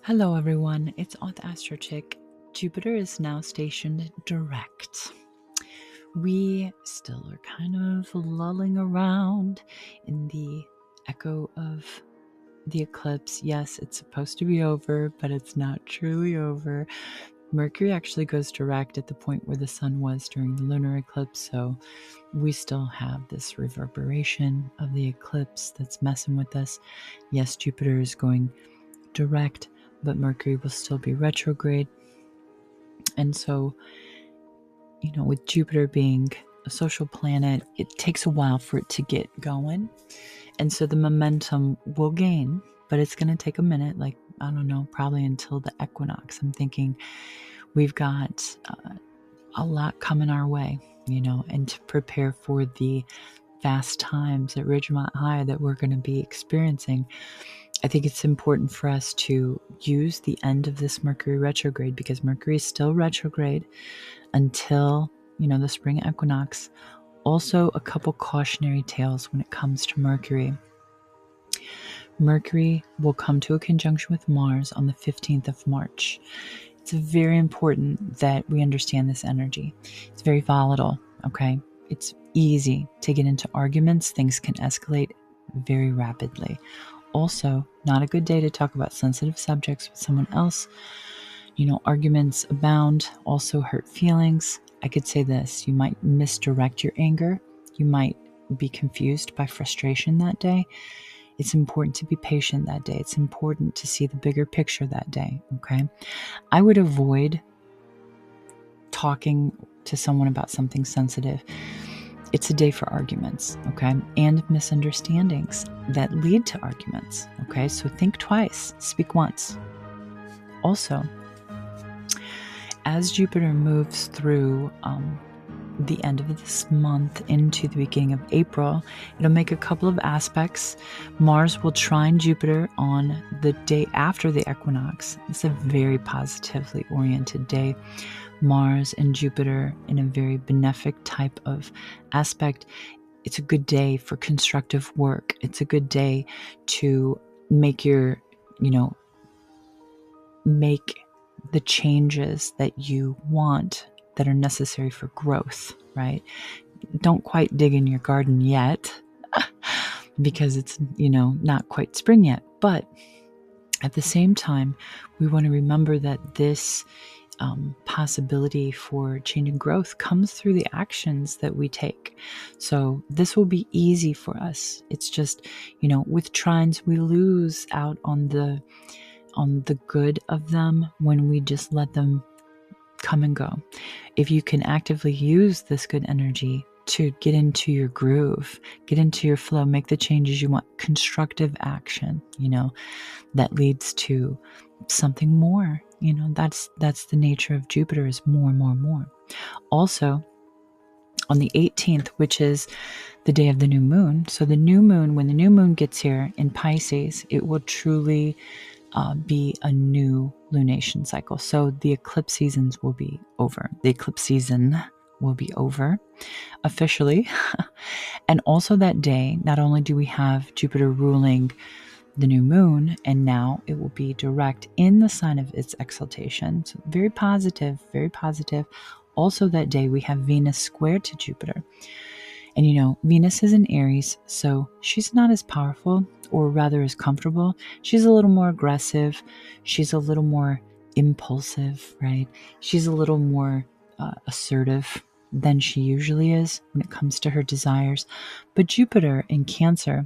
Hello everyone, it's Aunt Astro Chick. Jupiter is now stationed direct. We still are kind of lulling around in the echo of the eclipse. Yes, it's supposed to be over, but it's not truly over. Mercury actually goes direct at the point where the sun was during the lunar eclipse, so we still have this reverberation of the eclipse that's messing with us. Yes, Jupiter is going direct, but Mercury will still be retrograde. And so, with Jupiter being a social planet, it takes a while for it to get going. And so the momentum will gain, but it's going to take a minute, like, I don't know, probably until the equinox. I'm thinking we've got a lot coming our way, and to prepare for the fast times at Ridgemont High that we're going to be experiencing. I think it's important for us to use the end of this Mercury retrograde, because Mercury is still retrograde until, the spring equinox. Also, a couple cautionary tales when it comes to Mercury. Mercury will come to a conjunction with Mars on the 15th of March. It's very important that we understand this energy. It's very volatile, okay? It's easy to get into arguments. Things can escalate very rapidly. Also, not a good day to talk about sensitive subjects with someone else. Arguments abound, also hurt feelings. I could say this: you might misdirect your anger. You might be confused by frustration that day. It's important to be patient that day. It's important to see the bigger picture that day, okay? I would avoid talking to someone about something sensitive. It's a day for arguments, okay? And misunderstandings that lead to arguments, okay? So think twice, speak once. Also, as Jupiter moves through the end of this month into the beginning of April, it'll make a couple of aspects. Mars will trine Jupiter on the day after the equinox. It's a very positively oriented day. Mars and Jupiter in a very benefic type of aspect. It's a good day for constructive work. It's a good day to make make the changes that you want, that are necessary for growth, right? Don't quite dig in your garden yet because it's, not quite spring yet. But at the same time, we want to remember that this possibility for change and growth comes through the actions that we take. So this will be easy for us. It's just, with trines, we lose out on the good of them when we just let them come and go. If you can actively use this good energy to get into your groove, get into your flow, make the changes you want, constructive action, that leads to something more. That's the nature of Jupiter, is more and more and more. Also, on the 18th, which is the day of the new moon. So the new moon, when the new moon gets here in Pisces, it will truly be a new lunation cycle. So the eclipse seasons will be over. The eclipse season will be over officially. And also that day, not only do we have Jupiter ruling the new moon, and now it will be direct in the sign of its exaltation. So very positive, very positive. Also that day, we have Venus square to Jupiter. And Venus is in Aries, so she's not as powerful, or rather as comfortable. She's a little more aggressive. She's a little more impulsive, right? She's a little more assertive than she usually is when it comes to her desires. But Jupiter in Cancer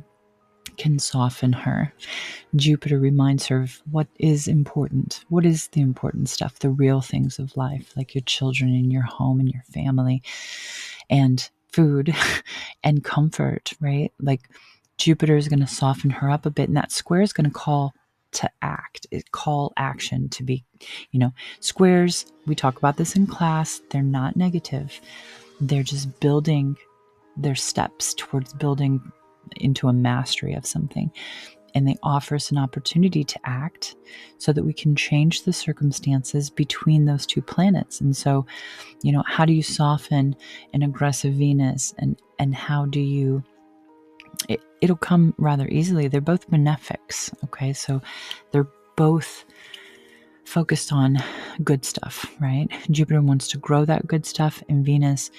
can soften her. Jupiter reminds her of what is important. What is the important stuff? The real things of life, like your children and your home and your family and food and comfort, right? Like Jupiter is going to soften her up a bit, and that square is going to call to act, call action to be, squares, we talk about this in class, they're not negative. They're just building their steps towards building into a mastery of something. And they offer us an opportunity to act so that we can change the circumstances between those two planets. And so, how do you soften an aggressive Venus, and how do you, it'll come rather easily. They're both benefics, okay? So they're both focused on good stuff, right? Jupiter wants to grow that good stuff, and Venus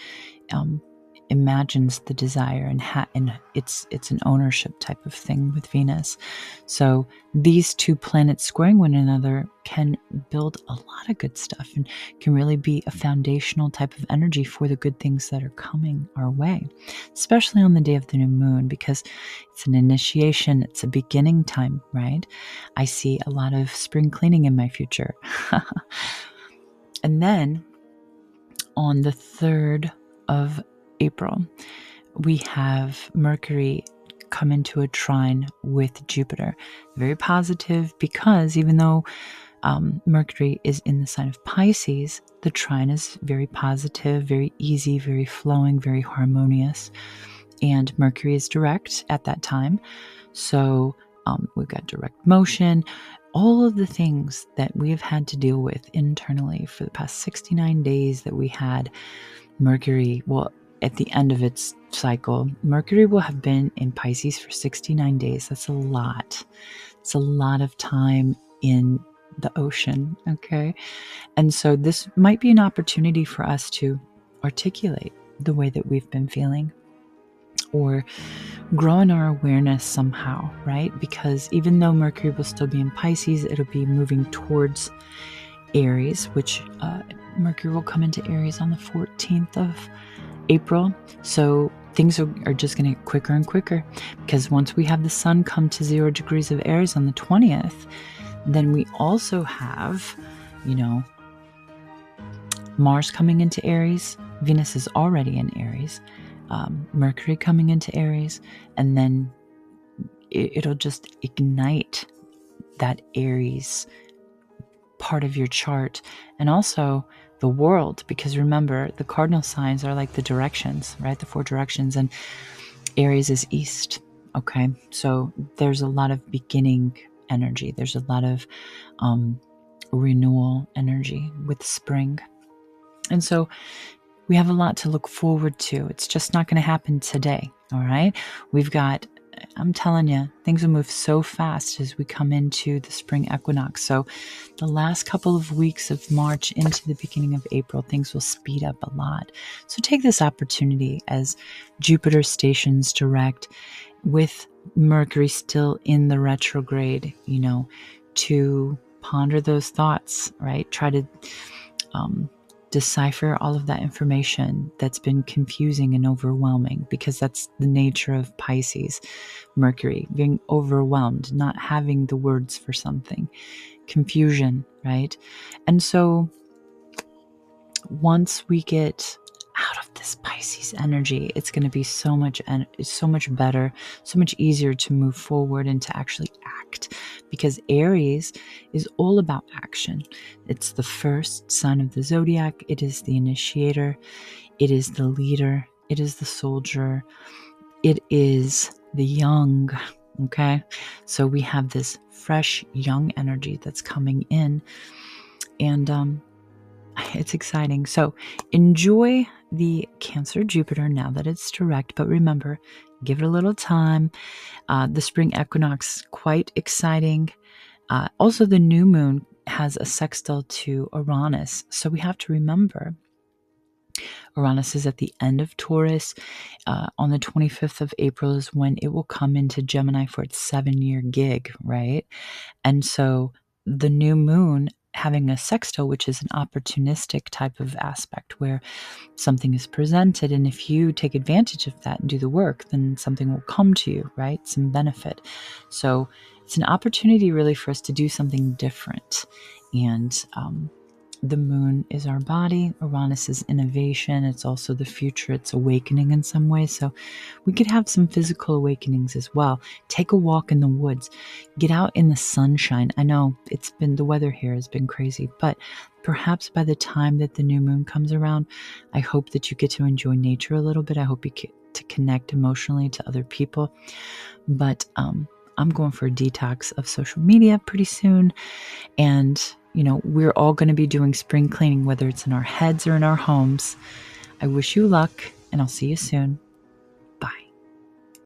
imagines the desire, and it's an ownership type of thing with Venus. So these two planets squaring one another can build a lot of good stuff and can really be a foundational type of energy for the good things that are coming our way, especially on the day of the new moon, because it's an initiation, it's a beginning time, right? I see a lot of spring cleaning in my future. And then on the 3rd of April, we have Mercury come into a trine with Jupiter. Very positive, because even though Mercury is in the sign of Pisces, the trine is very positive, very easy, very flowing, very harmonious. And Mercury is direct at that time. So we've got direct motion, all of the things that we have had to deal with internally for the past 69 days that we had Mercury. Well, at the end of its cycle, Mercury will have been in Pisces for 69 days. That's a lot. It's a lot of time in the ocean, okay? And so this might be an opportunity for us to articulate the way that we've been feeling, or grow in our awareness somehow, right? Because even though Mercury will still be in Pisces, it'll be moving towards Aries, which Mercury will come into Aries on the 14th of April. So things are just going to get quicker and quicker, because once we have the sun come to 0 degrees of Aries on the 20th, then we also have, Mars coming into Aries. Venus is already in Aries. Mercury coming into Aries, and then it'll just ignite that Aries part of your chart, and also the world, because remember, the cardinal signs are like the directions, right? The 4 directions, and Aries is east. Okay, so there's a lot of beginning energy. There's a lot of renewal energy with spring, and so we have a lot to look forward to. It's just not going to happen today, all right? I'm telling you, things will move so fast as we come into the spring equinox. So the last couple of weeks of March into the beginning of April, things will speed up a lot. So take this opportunity as Jupiter stations direct with Mercury still in the retrograde, to ponder those thoughts, right? Try to decipher all of that information that's been confusing and overwhelming, because that's the nature of Pisces. Mercury being overwhelmed, not having the words for something, confusion, right? And so once we get out of this Pisces energy, it's going to be so much better, so much easier to move forward and to actually act, because Aries is all about action. It's the first sign of the zodiac. It is the initiator. It is the leader. It is the soldier. It is the young. Okay, so we have this fresh, young energy that's coming in, and it's exciting. So enjoy the Cancer Jupiter now that it's direct, but remember, give it a little time. The spring equinox, quite exciting. Also, the new moon has a sextile to Uranus, so we have to remember Uranus is at the end of Taurus. On the 25th of April is when it will come into Gemini for its 7-year gig, right? And so the new moon having a sextile, which is an opportunistic type of aspect where something is presented, and if you take advantage of that and do the work, then something will come to you, right? Some benefit. So it's an opportunity really for us to do something different. And the moon is our body. Uranus is innovation. It's also the future. It's awakening in some way. So we could have some physical awakenings as well. Take a walk in the woods. Get out in the sunshine. I know the weather here has been crazy, but perhaps by the time that the new moon comes around, I hope that you get to enjoy nature a little bit. I hope you get to connect emotionally to other people. But I'm going for a detox of social media pretty soon. And we're all going to be doing spring cleaning, whether it's in our heads or in our homes. I wish you luck, and I'll see you soon.